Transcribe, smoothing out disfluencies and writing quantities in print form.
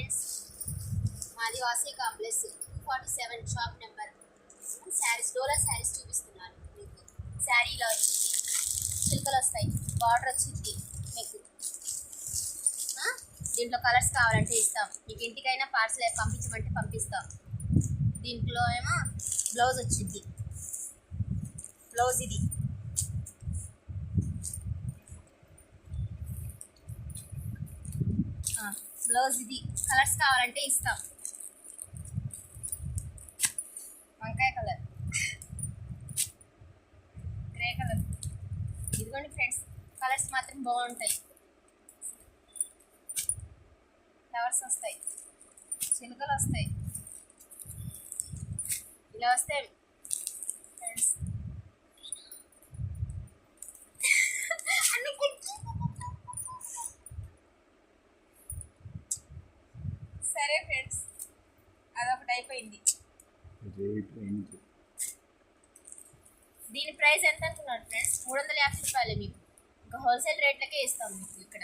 Friends, మాది వాసీ complex 247 shop number. Saris డోలా శారీస్ చూపిస్తున్నాను మీకు. శారీ ఇలా వచ్చింది, చిలుకలు వస్తాయి, బార్డర్ వచ్చింది మీకు. దీంట్లో కలర్స్ కావాలంటే ఇస్తాం, మీకు ఇంటికైనా పార్సల్ పంపించమంటే పంపిస్తాం. దీంట్లో ఏమో బ్లౌజ్ వచ్చింది, బ్లౌజ్ ఇది. బ్లౌజ్ ఇది, కలర్స్ కావాలంటే ఇస్తాం. వంకాయ కలర్, గ్రే కలర్, ఇదిగోండి ఫ్రెండ్స్, కలర్స్ మాత్రం బాగుంటాయి. ఫ్లవర్స్ వస్తాయి, చిలుకలు వస్తాయి, ఇలా వస్తాయి ఫ్రెండ్స్. సరే ఫ్రెండ్స్, అదొకటి అయిపోయింది. దీని ప్రైస్ ఎంత అనుకున్నారు ఫ్రెండ్స్? 350 రూపాయలు. మీకు ఇంకా హోల్సేల్ రేట్లకే ఇస్తాం మీకు ఇక్కడ.